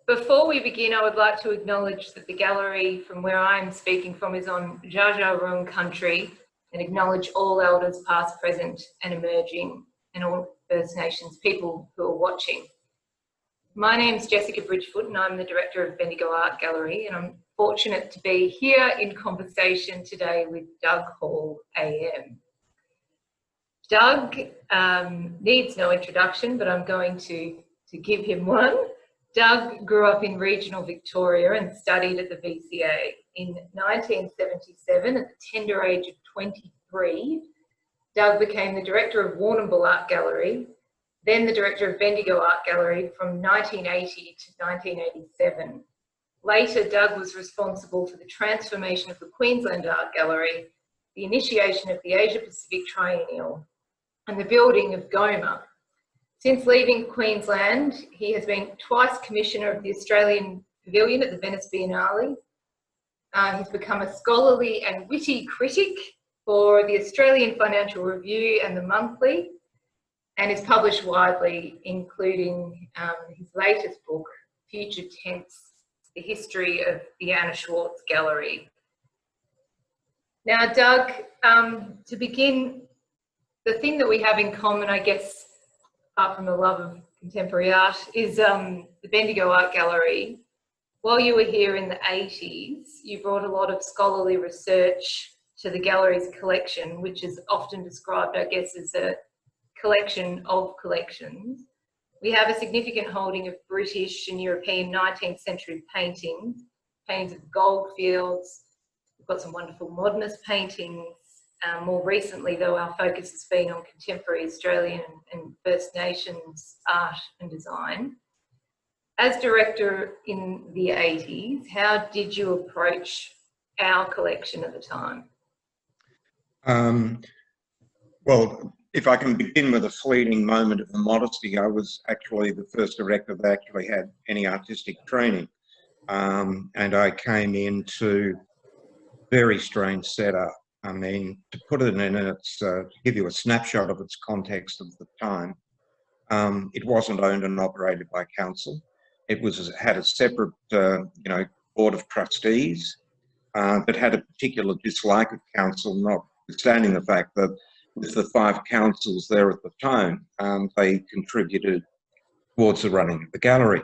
Before we begin, I would like to acknowledge that the gallery from where I'm speaking from is on Dja Dja Wurrung country, and acknowledge all elders past, present and emerging, and all First Nations people who are watching. My name is Jessica Bridgfoot and I'm the director of Bendigo Art Gallery, and I'm fortunate to be here in conversation today with Doug Hall AM. Doug needs no introduction, but I'm going to give him one. Doug grew up in regional Victoria and studied at the VCA. In 1977, at the tender age of 23, Doug became the director of Warrnambool Art Gallery, then the director of Bendigo Art Gallery from 1980 to 1987. Later, Doug was responsible for the transformation of the Queensland Art Gallery, the initiation of the Asia Pacific Triennial, and the building of GOMA. Since leaving Queensland, he has been twice Commissioner of the Australian Pavilion at the Venice Biennale. He's become a scholarly and witty critic for the Australian Financial Review and the Monthly, and is published widely, including his latest book, Future Tense, The History of the Anna Schwartz Gallery. Now, Doug, to begin, the thing that we have in common, I guess, apart from the love of contemporary art, is the Bendigo Art Gallery. While you were here in the 80s, you brought a lot of scholarly research to the gallery's collection, which is often described, I guess, as a collection of collections. We have a significant holding of British and European 19th century paintings of goldfields. We've got some wonderful modernist paintings. More recently, though, our focus has been on contemporary Australian and First Nations art and design. As director in the 80s, how did you approach our collection at the time? Well, if I can begin with a fleeting moment of modesty, I was actually the first director that actually had any artistic training. And I came into very strange setup. I mean, to put it in its, to give you a snapshot of its context of the time, it wasn't owned and operated by council. It had a separate, board of trustees, but had a particular dislike of council, notwithstanding the fact that with the 5 councils there at the time, they contributed towards the running of the gallery.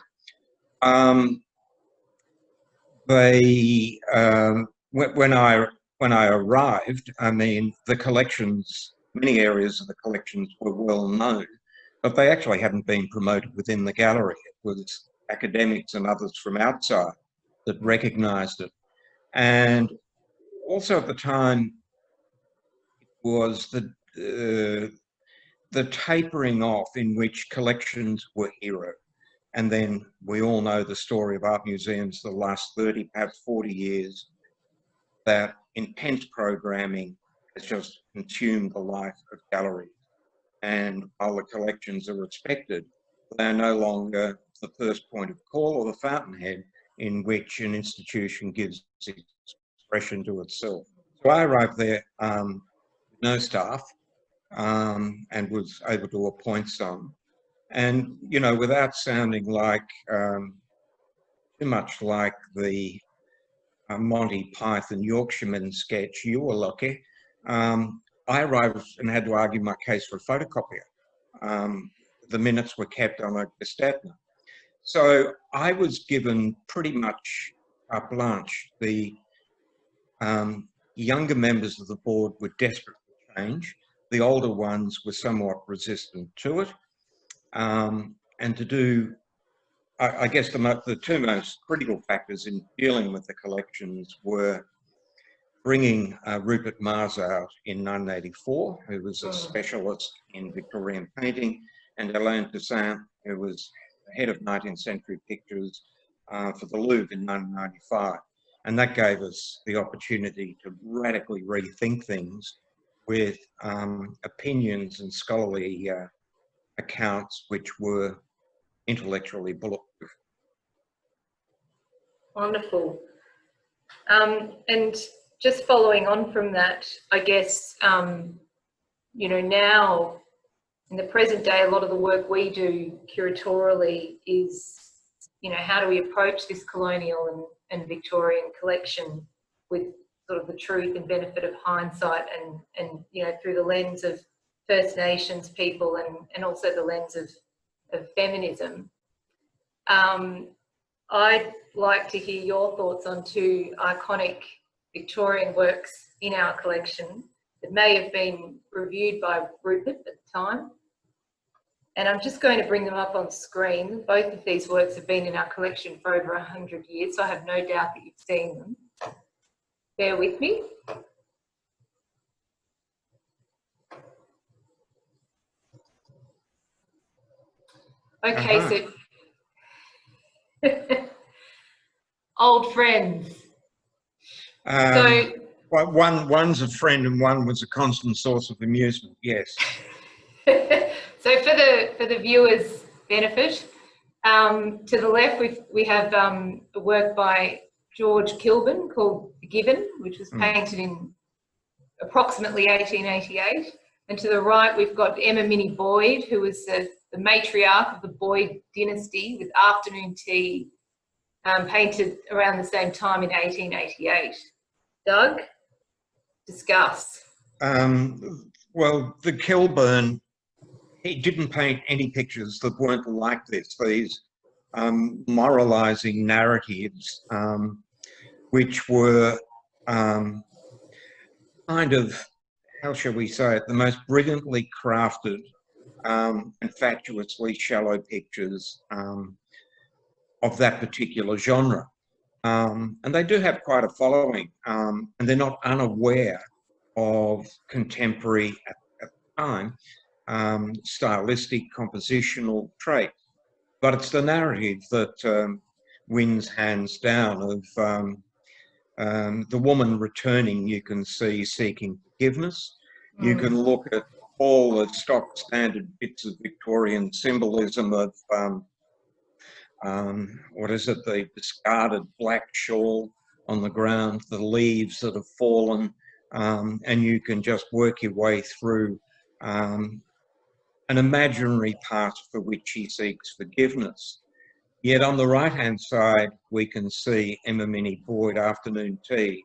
When I arrived, I mean, the collections, many areas of the collections were well known, but they actually hadn't been promoted within the gallery. It was academics and others from outside that recognised it. And also at the time, it was the tapering off in which collections were hero. And then we all know the story of art museums the last 30, perhaps 40 years, that intense programming has just consumed the life of galleries. And while the collections are respected, they are no longer the first point of call or the fountainhead in which an institution gives expression to itself. So I arrived there with no staff and was able to appoint some. And, you know, without sounding like too much like the Monty Python Yorkshireman sketch, "You Were Lucky," I arrived and had to argue my case for a photocopier. The minutes were kept on a gestatner. So I was given pretty much carte blanche. The younger members of the board were desperate for change. The older ones were somewhat resistant to it. And to do, I guess the 2 most critical factors in dealing with the collections were bringing Rupert Mars out in 1984, who was a specialist in Victorian painting, and Alain Toussaint, who was the head of 19th century pictures for the Louvre in 1995. And that gave us the opportunity to radically rethink things with opinions and scholarly accounts which were intellectually bulletproof. Wonderful. And just following on from that, I guess, you know, now in the present day, a lot of the work we do curatorially is you know, how do we approach this colonial and Victorian collection with sort of the truth and benefit of hindsight and you know, through the lens of First Nations people and also the lens of feminism. I'd like to hear your thoughts on two iconic Victorian works in our collection that may have been reviewed by Rupert at the time. And I'm just going to bring them up on screen. Both of these works have been in our collection for over 100 years, so I have no doubt that you've seen them. Bear with me. Okay, so old friends. Well, one's a friend and one was a constant source of amusement, yes. So for the viewers' benefit, to the left we have a work by George Kilburn called The Given, which was painted in approximately 1888. And to the right we've got Emma Minnie Boyd, who was the matriarch of the Boyd dynasty, with Afternoon Tea, painted around the same time in 1888. Doug, discuss. Well, the Kilburn, he didn't paint any pictures that weren't like this, these moralising narratives, which were kind of, how shall we say it, the most brilliantly crafted and fatuously shallow pictures of that particular genre. And they do have quite a following, and they're not unaware of contemporary, at the time, stylistic, compositional traits. But it's the narrative that wins hands down of the woman returning, you can see, seeking forgiveness. You can look at all the stock standard bits of Victorian symbolism of what is it, the discarded black shawl on the ground, the leaves that have fallen, and you can just work your way through an imaginary past for which he seeks forgiveness. Yet on the right-hand side, we can see Emma Minnie Boyd, Afternoon Tea,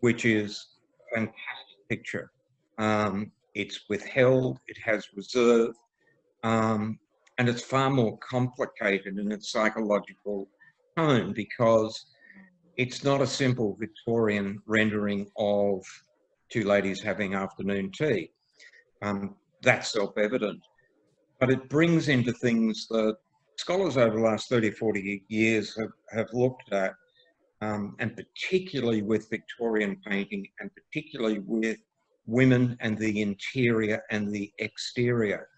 which is a fantastic picture. It's withheld, it has reserve, and it's far more complicated in its psychological tone because it's not a simple Victorian rendering of two ladies having afternoon tea. That's self-evident. But it brings into things that scholars over the last 30, 40 years have looked at, and particularly with Victorian painting, and particularly with women and the interior and the exterior.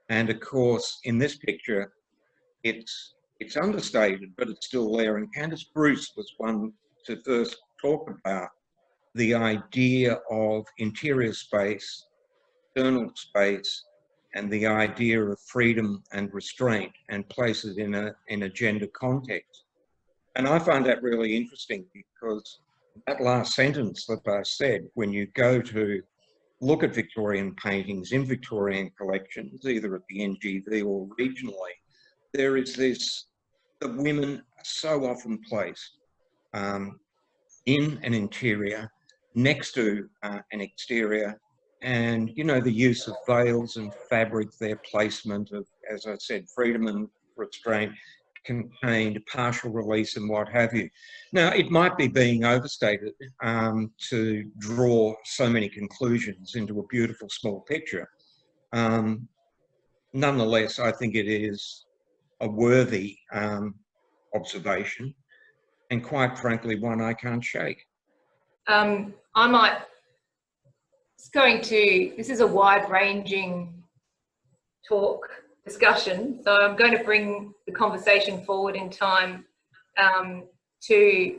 And of course, in this picture, it's understated, but it's still there. And Candice Bruce was one to first talk about the idea of interior space, external space, and the idea of freedom and restraint, and place it in a gender context. And I find that really interesting because that last sentence that I said, when you go to look at Victorian paintings in Victorian collections, either at the NGV or regionally, there is this, the women are so often placed in an interior next to an exterior, and, you know, the use of veils and fabric, their placement of, as I said, freedom and restraint, contained, partial release and what have you. Now, it might be being overstated to draw so many conclusions into a beautiful small picture. Nonetheless, I think it is a worthy observation, and quite frankly, one I can't shake. This is a wide-ranging discussion, so I'm going to bring the conversation forward in time to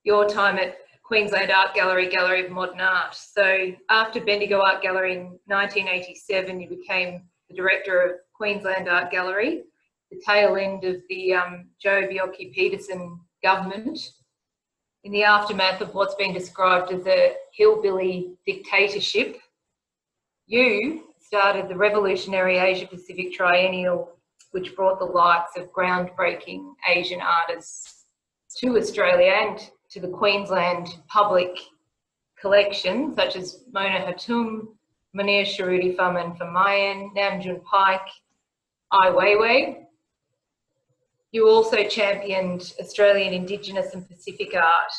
your time at Queensland Art Gallery, Gallery of Modern Art. So after Bendigo Art Gallery in 1987, you became the director of Queensland Art Gallery, the tail end of the Joh Bjelke-Petersen government, in the aftermath of what's been described as a hillbilly dictatorship. You started the revolutionary Asia-Pacific Triennial which brought the likes of groundbreaking Asian artists to Australia and to the Queensland public collection, such as Mona Hatoum, Munir Sharudi Faman Famayan, Namjoon Paik, Ai Weiwei. You also championed Australian Indigenous and Pacific art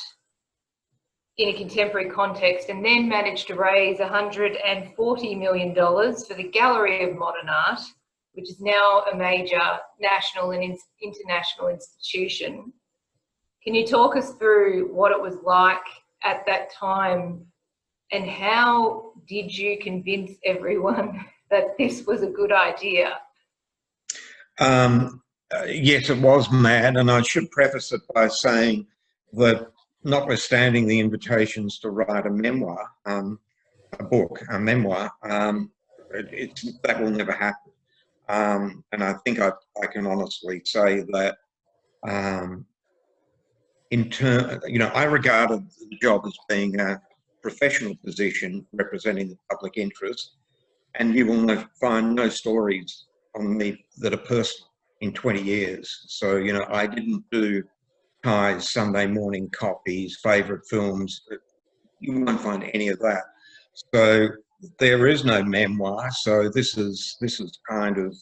in a contemporary context, and then managed to raise $140 million for the Gallery of Modern Art, which is now a major national and international institution. Can you talk us through what it was like at that time, and how did you convince everyone that this was a good idea? Yes, it was mad, and I should preface it by saying that notwithstanding the invitations to write a memoir, a book, a memoir, that will never happen. And I think I can honestly say that I regarded the job as being a professional position representing the public interest, and you will find no stories on me that are personal in 20 years. So, I didn't do Ty's Sunday morning copies, favourite films. You won't find any of that. So there is no memoir. So this is kind of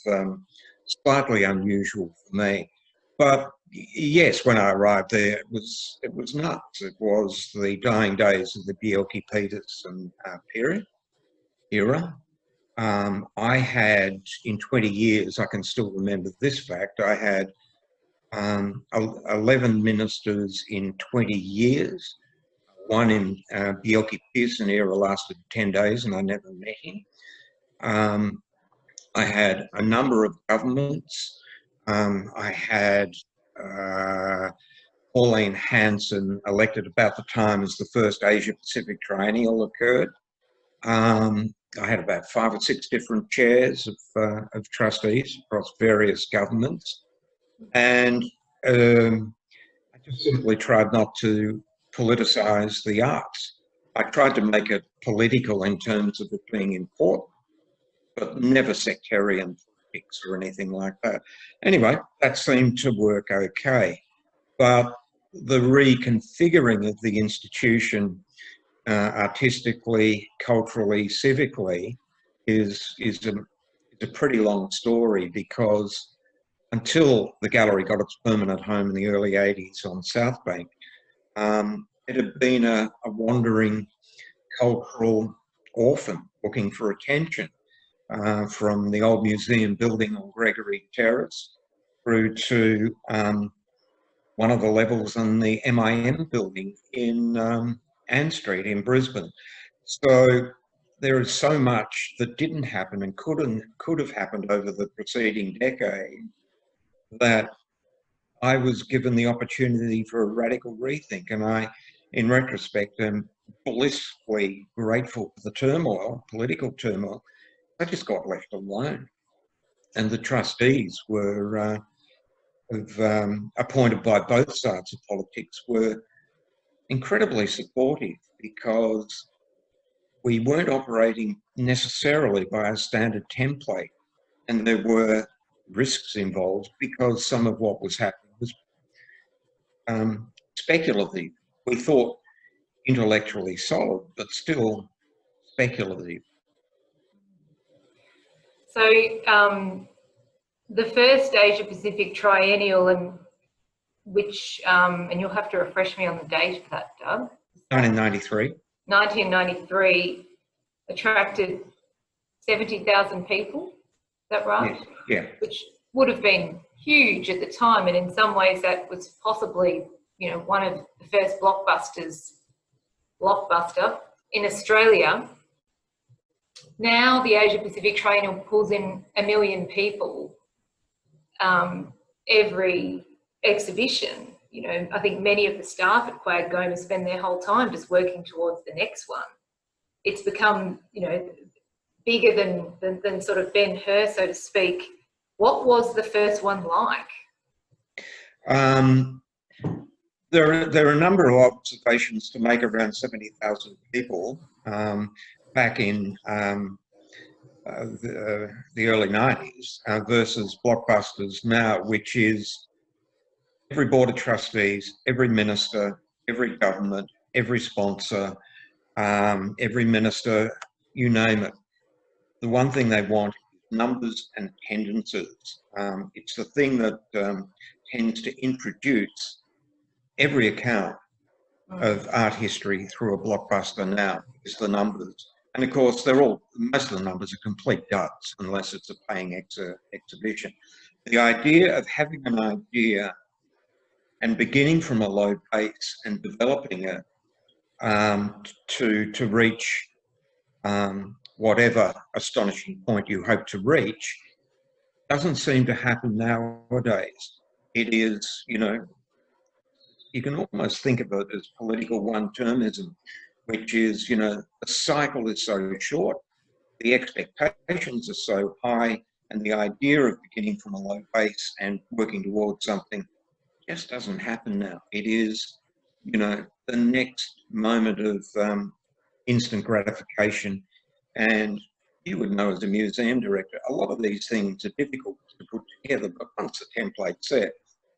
slightly unusual for me. But yes, when I arrived there, it was nuts. It was the dying days of the Bjelke-Petersen era. I had, in 20 years, I can still remember this fact, I had 11 ministers in 20 years. One in Bjelke-Petersen era lasted 10 days and I never met him. I had a number of governments. I had Pauline Hanson elected about the time as the first Asia-Pacific triennial occurred. I had about 5 or 6 different chairs of trustees across various governments. And I just simply tried not to politicise the arts. I tried to make it political in terms of it being important, but never sectarian politics or anything like that. Anyway, that seemed to work okay. But the reconfiguring of the institution artistically, culturally, civically is a pretty long story, because until the gallery got its permanent home in the early 80s on South Bank, it had been a wandering cultural orphan looking for attention, from the old museum building on Gregory Terrace through to one of the levels in the MIM building in Ann Street in Brisbane. So there is so much that didn't happen and could have happened over the preceding decade, that I was given the opportunity for a radical rethink. And I, in retrospect, am blissfully grateful for the turmoil, political turmoil. I just got left alone. And the trustees were appointed by both sides of politics were incredibly supportive, because we weren't operating necessarily by a standard template, and there were risks involved because some of what was happening was speculative. We thought intellectually solid, but still speculative. So the first Asia Pacific triennial, and which, and you'll have to refresh me on the date of that, Doug. 1993. 1993 attracted 70,000 people. Is that right? Yeah. Which would have been huge at the time, and in some ways that was possibly, one of the first blockbuster in Australia. Now the Asia Pacific Triennial pulls in 1 million people every exhibition. I think many of the staff at Quag Goma spend their whole time just working towards the next one. It's become, bigger than sort of Ben-Hur, so to speak. What was the first one like? There are a number of observations to make around 70,000 people back in the early 90s versus blockbusters now, which is every board of trustees, every minister, every government, every sponsor, every minister, you name it. The one thing they want is numbers and attendances. It's the thing that tends to introduce every account of art history through a blockbuster now, is the numbers. And of course, most of the numbers are complete duds unless it's a paying exhibition. The idea of having an idea and beginning from a low base and developing it to reach whatever astonishing point you hope to reach doesn't seem to happen nowadays. It is, you can almost think of it as political one-termism, which is, the cycle is so short, the expectations are so high, and the idea of beginning from a low base and working towards something just doesn't happen now. It is, the next moment of instant gratification. And you would know as a museum director, a lot of these things are difficult to put together, but once the template's set,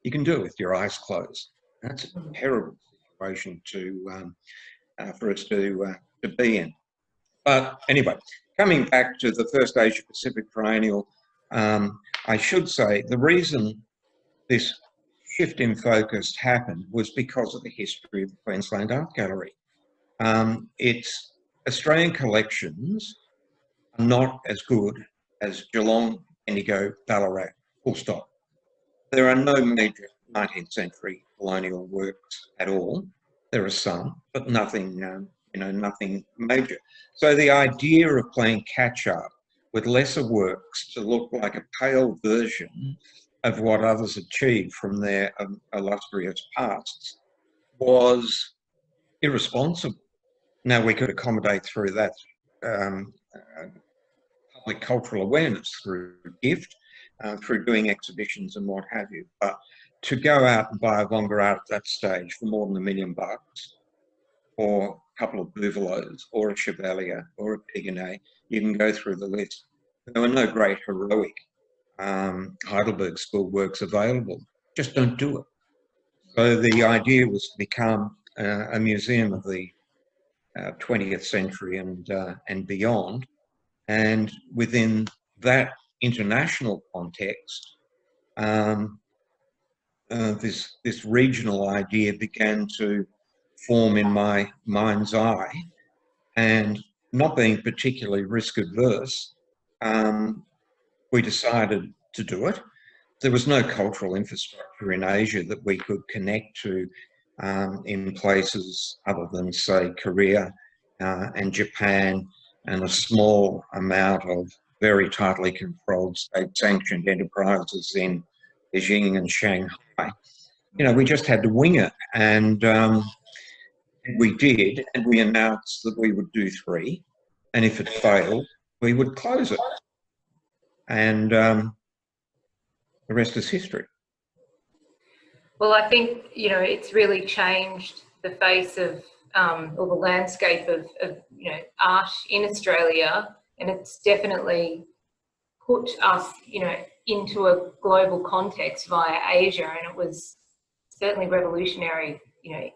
you can do it with your eyes closed. That's a terrible situation for us to be in. But anyway, coming back to the first Asia Pacific Triennial, I should say the reason this shift in focus happened was because of the history of the Queensland Art Gallery. Its Australian collections are not as good as Geelong, Bendigo, Ballarat, full stop. There are no major 19th century colonial works at all. There are some, but nothing, nothing major. So the idea of playing catch up with lesser works to look like a pale version of what others achieved from their illustrious pasts was irresponsible. Now, we could accommodate through that public cultural awareness through gift, through doing exhibitions and what have you. But to go out and buy a Wonga art at that stage for more than $1 million, or a couple of Bouvelots, or a Chevalier, or a Pigonet, you can go through the list. There were no great heroic Heidelberg School works available. Just don't do it. So the idea was to become a museum of the 20th century and beyond. And within that international context, this regional idea began to form in my mind's eye, and not being particularly risk adverse, we decided to do it. There was no cultural infrastructure in Asia that we could connect to in places other than, say, Korea and Japan, and a small amount of very tightly controlled state-sanctioned enterprises in Beijing and Shanghai. We just had to wing it, and we did, and we announced that we would do 3, and if it failed, we would close it. And the rest is history. Well, I think, it's really changed the face of, or the landscape of art in Australia, and it's definitely put us, into a global context via Asia, and it was certainly revolutionary,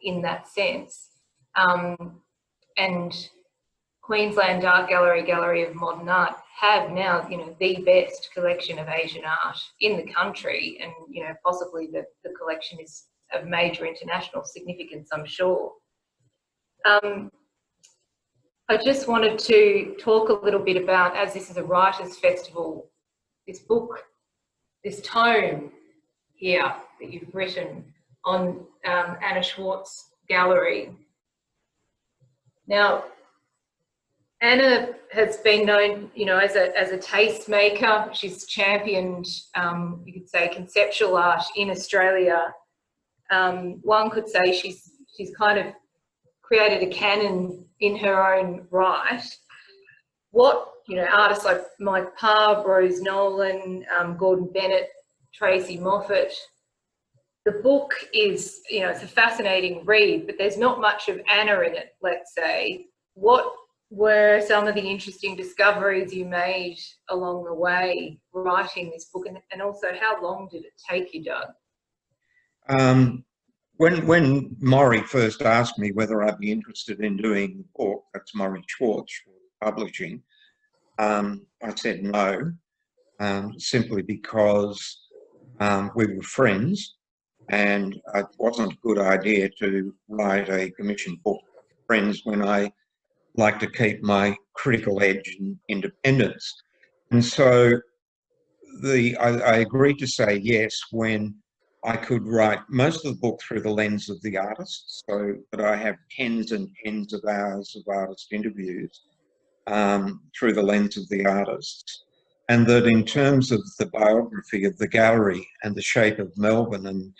in that sense. And Queensland Art Gallery, Gallery of Modern Art, have now, the best collection of Asian art in the country, and, possibly the collection is of major international significance, I'm sure. I just wanted to talk a little bit about, as this is a writers' festival, this book, this tome here that you've written on Anna Schwartz Gallery. Now, Anna has been known, as a tastemaker. She's championed, you could say, conceptual art in Australia. One could say she's kind of created a canon in her own right. What, artists like Mike Parr, Rose Nolan, Gordon Bennett, Tracy Moffat. The book is, it's a fascinating read, but there's not much of Anna in it, let's say. What were some of the interesting discoveries you made along the way writing this book, and also how long did it take you, Doug? When Maury first asked me whether I'd be interested in doing the book, that's Maury Schwartz Publishing, I said no, simply because we were friends, and it wasn't a good idea to write a commissioned book for friends when I like to keep my critical edge and independence. And so I agreed to say yes when I could write most of the book through the lens of the artist, so that I have tens and tens of hours of artist interviews through the lens of the artists. And that in terms of the biography of the gallery and the shape of Melbourne and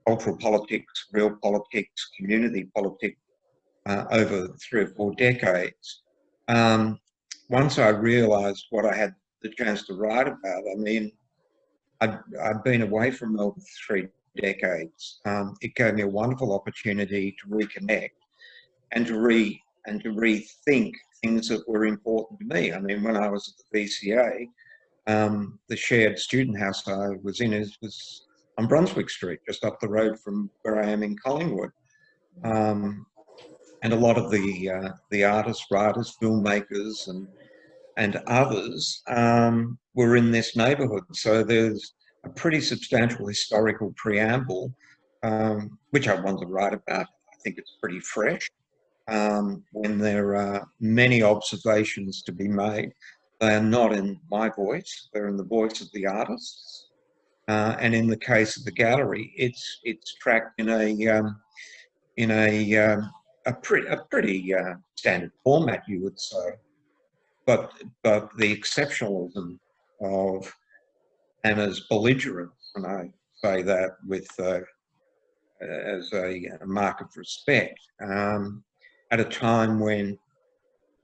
cultural politics, real politics, community politics over 3 or 4 decades, once I realised what I had the chance to write about, I mean, I'd been away from Melbourne for 3 decades. It gave me a wonderful opportunity to reconnect and to rethink things that were important to me. I mean, when I was at the VCA, the shared student house I was in was on Brunswick Street, just up the road from where I am in Collingwood. And a lot of the artists, writers, filmmakers, and others were in this neighbourhood. So there's a pretty substantial historical preamble, which I want to write about. I think it's pretty fresh. When there are many observations to be made, they are not in my voice, they're in the voice of the artists. And in the case of the gallery, it's tracked in a pretty standard format, you would say. But the exceptionalism of Anna's belligerence, and I say that with as a mark of respect, at a time when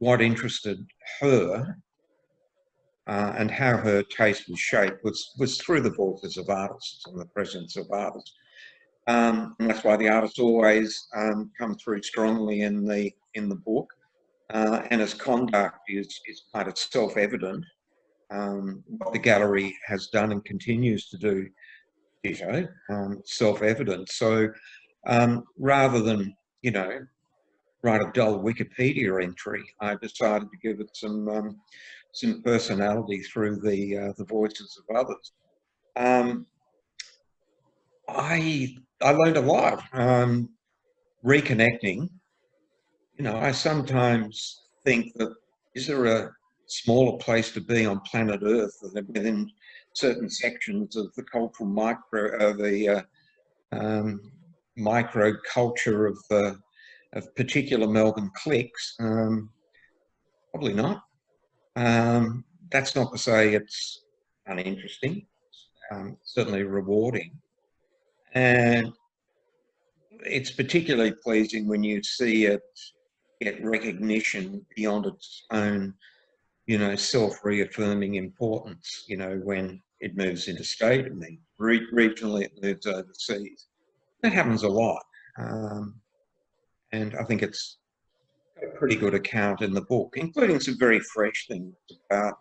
what interested her and how her taste was shaped was through the voices of artists and the presence of artists. And that's why the artists always come through strongly in the book. Anna's conduct is kind of self-evident. What the gallery has done and continues to do, ditto, self-evident. So rather than, write a dull Wikipedia entry, I decided to give it some personality through the voices of others. I learned a lot. Reconnecting. I sometimes think that, is there a smaller place to be on planet Earth than within certain sections of the cultural micro culture of particular Melbourne cliques? Probably not. That's not to say it's uninteresting. Certainly rewarding, and it's particularly pleasing when you see it get recognition beyond its own, self-reaffirming importance, when it moves interstate and then regionally it moves overseas. That happens a lot. And I think it's a pretty good account in the book, including some very fresh things about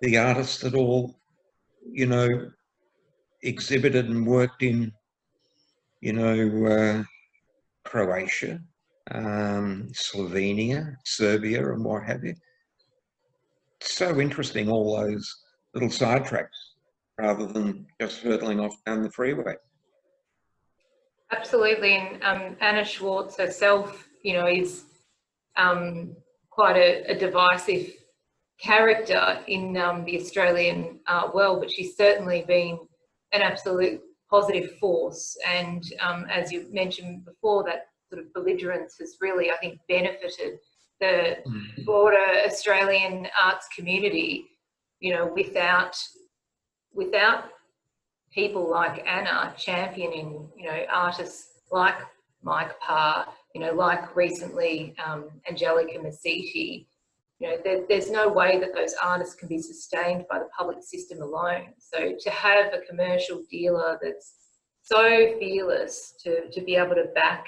the artists that all, exhibited and worked in, Croatia, Slovenia, Serbia, and what have you. It's so interesting, all those little sidetracks, rather than just hurtling off down the freeway. Absolutely, and Anna Schwartz herself, is quite a divisive character in the Australian art world, but she's certainly been an absolute positive force. And as you mentioned before, that sort of belligerence has really, I think, benefited the broader Australian arts community. Without people like Anna championing, artists like Mike Parr, like recently Angelica Masiti, there's no way that those artists can be sustained by the public system alone. So to have a commercial dealer that's so fearless to be able to back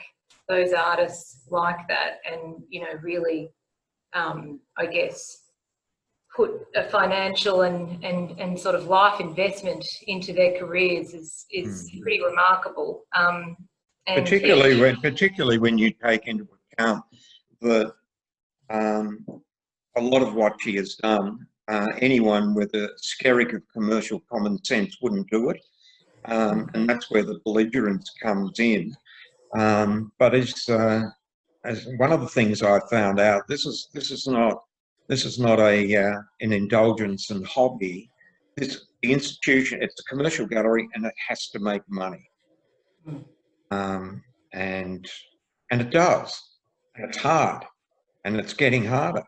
those artists like that and, really I guess, put a financial and sort of life investment into their careers is pretty remarkable. And particularly when you take into account that a lot of what she has done, anyone with a skerrick of commercial common sense wouldn't do it, and that's where the belligerence comes in. But as one of the things I found out, this is not an indulgence and hobby. The institution, it's a commercial gallery, and it has to make money, and it does, and it's hard, and it's getting harder.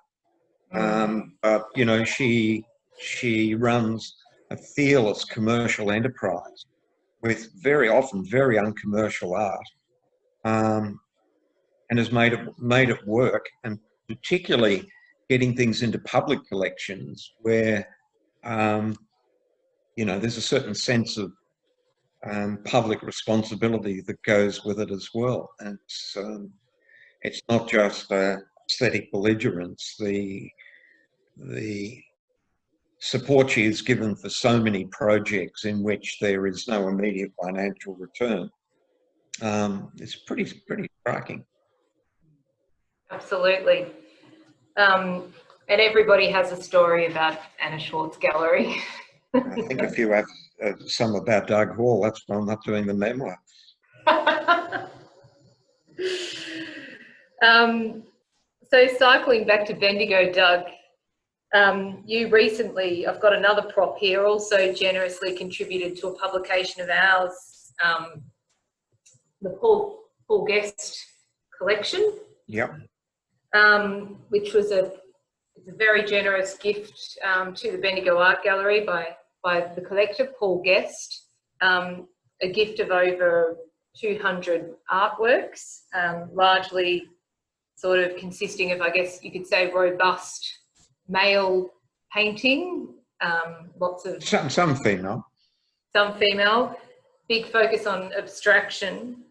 But you know, she runs a fearless commercial enterprise with very often very uncommercial art, and has made it work, and particularly getting things into public collections where you know, there's a certain sense of public responsibility that goes with it as well. And it's not just aesthetic belligerence. The support she is given for so many projects in which there is no immediate financial return is pretty striking. Absolutely. And everybody has a story about Anna Schwartz Gallery. I think if you have some about Doug Hall, that's why I'm not doing the memoir. So cycling back to Bendigo, Doug, you recently, I've got another prop here, also generously contributed to a publication of ours, the Paul Guest collection. Yep. Which was a very generous gift to the Bendigo Art Gallery by the collector, Paul Guest, a gift of over 200 artworks, largely sort of consisting of, I guess you could say, robust male painting, lots of... Some female. Some female, big focus on abstraction.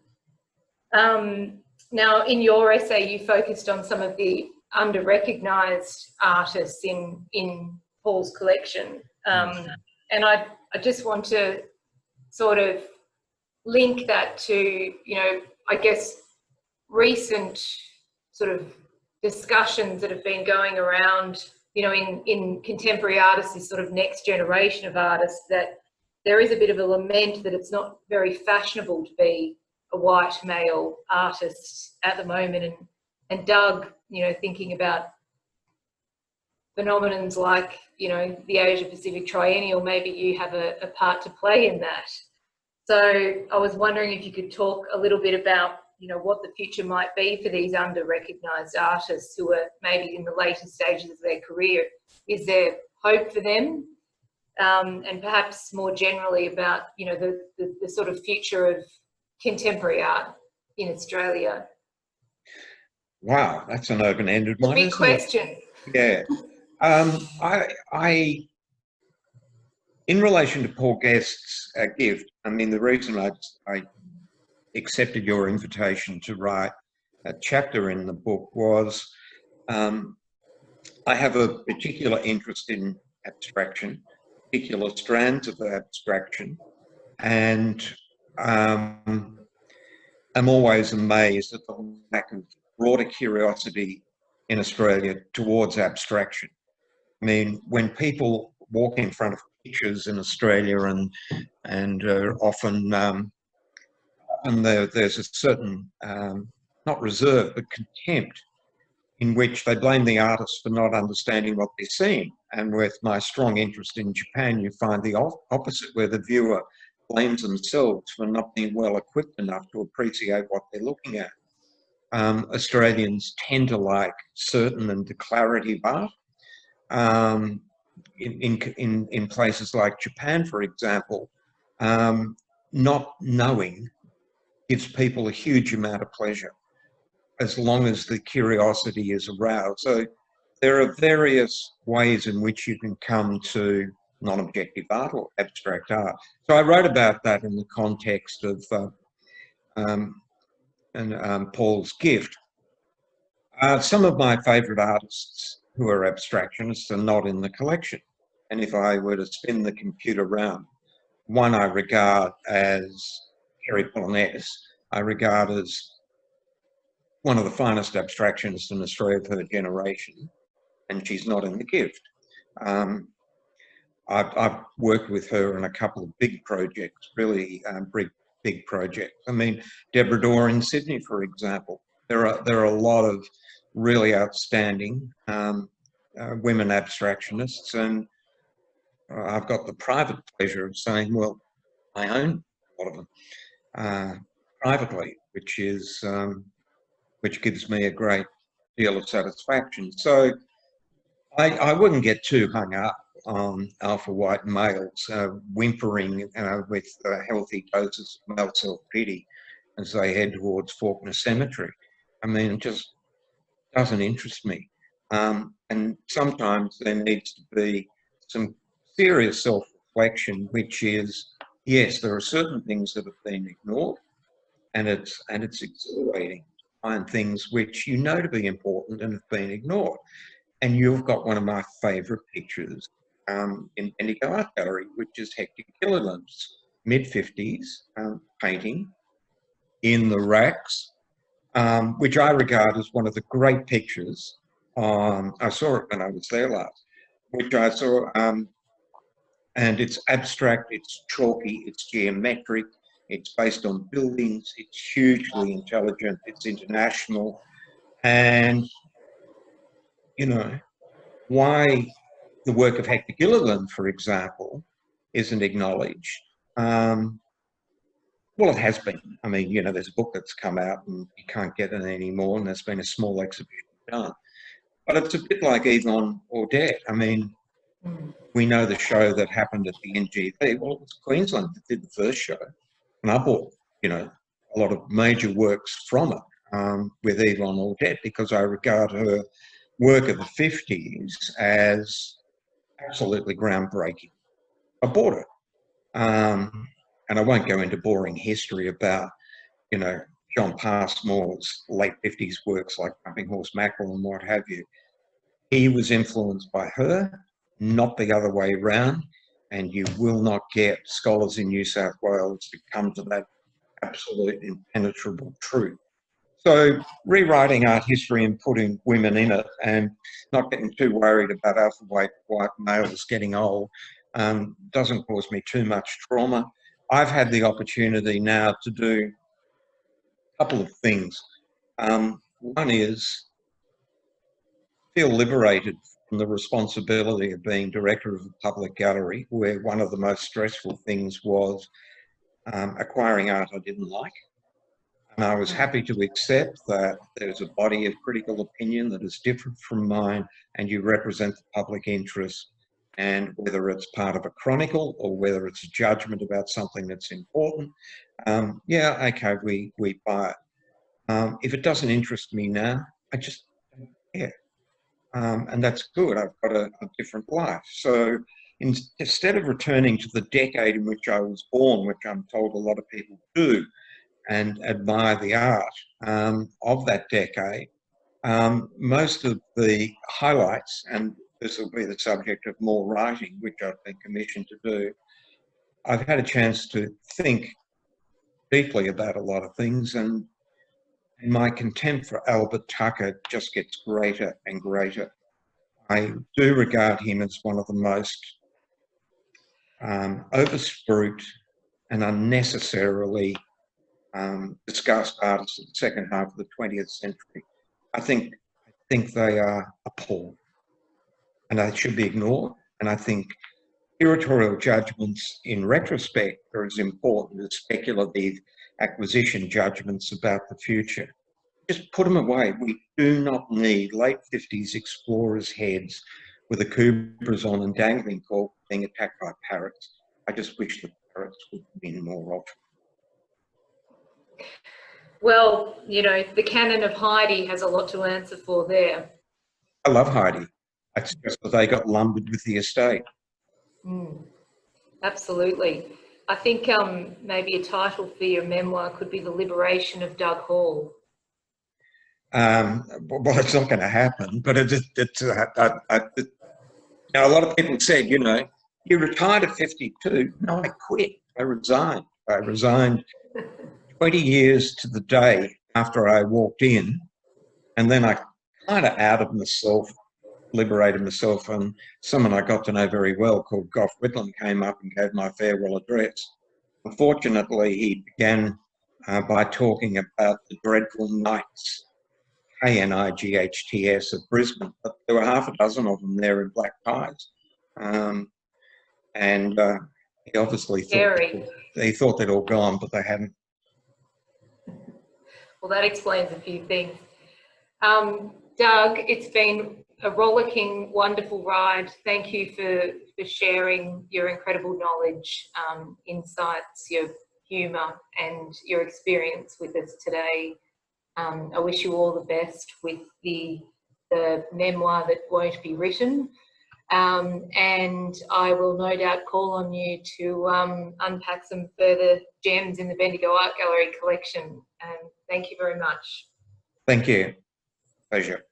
Now, in your essay, you focused on some of the under-recognised artists in Paul's collection. And I just want to sort of link that to, you know, I guess, recent sort of discussions that have been going around, you know, in contemporary artists, this sort of next generation of artists, that there is a bit of a lament that it's not very fashionable to be a white male artist at the moment. And Doug, you know, thinking about phenomenons like, you know, the Asia Pacific Triennial, maybe you have a part to play in that. So I was wondering if you could talk a little bit about, you know, what the future might be for these under-recognised artists who are maybe in the later stages of their career. Is there hope for them? And perhaps more generally about, you know, the sort of future of contemporary art in Australia. Wow, that's an open-ended one. Big question. Yeah. I in relation to Paul Guest's gift, I mean, the reason I accepted your invitation to write a chapter in the book was I have a particular interest in abstraction, particular strands of abstraction, and I'm always amazed at the lack of broader curiosity in Australia towards abstraction. I mean, when people walk in front of pictures in Australia and often and there's a certain, not reserve, but contempt in which they blame the artist for not understanding what they're seeing. And with my strong interest in Japan, you find the opposite, where the viewer blames themselves for not being well equipped enough to appreciate what they're looking at. Australians tend to like certain and declarative art. In places like Japan, for example, not knowing gives people a huge amount of pleasure as long as the curiosity is aroused. So there are various ways in which you can come to non-objective art or abstract art. So I wrote about that in the context of Paul's gift. Some of my favourite artists who are abstractionists are not in the collection. And if I were to spin the computer round, one I regard as Kerry Polonez, I regard as one of the finest abstractionists in Australia of her generation, and she's not in the gift. I've worked with her on a couple of big projects, really big projects. I mean, Deborah Dorr in Sydney, for example. There are a lot of really outstanding women abstractionists, and I've got the private pleasure of saying, well, I own a lot of them privately, which gives me a great deal of satisfaction. So I wouldn't get too hung up on alpha white males whimpering with healthy doses of male self-pity as they head towards Faulkner Cemetery. I mean, it just doesn't interest me. And sometimes there needs to be some serious self-reflection, which is, yes, there are certain things that have been ignored, and it's exhilarating to find things which you know to be important and have been ignored. And you've got one of my favourite pictures in Bendigo Art Gallery, which is Hector Gilliland's mid-50s painting in the racks, which I regard as one of the great pictures. I saw it when I was there last, which I saw, and it's abstract, it's chalky, it's geometric, it's based on buildings, it's hugely intelligent, it's international, and, you know, why the work of Hector Gilliland, for example, isn't acknowledged. Well, it has been. I mean, you know, there's a book that's come out and you can't get it anymore, and there's been a small exhibition done. But it's a bit like Yvonne Audette. I mean, we know the show that happened at the NGV. Well, it was Queensland that did the first show, and I bought, you know, a lot of major works from it with Yvonne Audette, because I regard her work of the 50s as absolutely groundbreaking. I bought it. And I won't go into boring history about, you know, John Passmore's late 50s works like Jumping Horse Mackerel and what have you. He was influenced by her, not the other way around, and you will not get scholars in New South Wales to come to that absolute impenetrable truth. So rewriting art history and putting women in it and not getting too worried about alpha white males getting old doesn't cause me too much trauma. I've had the opportunity now to do a couple of things. One is feel liberated from the responsibility of being director of a public gallery, where one of the most stressful things was acquiring art I didn't like. And I was happy to accept that there's a body of critical opinion that is different from mine, and you represent the public interest. And whether it's part of a chronicle or whether it's a judgment about something that's important, yeah, okay, we buy it. If it doesn't interest me now, I just don't care. And that's good. I've got a different life. So instead of returning to the decade in which I was born, which I'm told a lot of people do, and admire the art of that decade, most of the highlights, and this will be the subject of more writing, which I've been commissioned to do, I've had a chance to think deeply about a lot of things, and my contempt for Albert Tucker just gets greater and greater. I do regard him as one of the most overspruit and unnecessarily discussed artists of the second half of the 20th century. I think they are appalling, and they should be ignored. And I think curatorial judgments in retrospect are as important as speculative acquisition judgments about the future. Just put them away. We do not need late 50s explorers' heads with a Kubras on and dangling cork being attacked by parrots. I just wish the parrots would win more often. Well, you know, the canon of Heidi has a lot to answer for there. I love Heidi. It's just that they got lumbered with the estate. Absolutely. I think maybe a title for your memoir could be The Liberation of Doug Hall. Well, it's not going to happen, but a lot of people said, you retired at 52. No, I quit. I resigned. I resigned 20 years to the day after I walked in, and then I kind of outed myself, liberated myself, and someone I got to know very well called Gough Whitlam came up and gave my farewell address. Unfortunately, he began by talking about the dreadful nights, K-N-I-G-H-T-S, at Brisbane, but there were half a dozen of them there in black ties. And he obviously thought they'd all gone, but they hadn't. Well, that explains a few things. Doug, it's been a rollicking, wonderful ride. Thank you for sharing your incredible knowledge, insights, your humour and your experience with us today. I wish you all the best with the memoir that won't be written. And I will no doubt call on you to unpack some further gems in the Bendigo Art Gallery collection. Thank you very much. Thank you. Pleasure.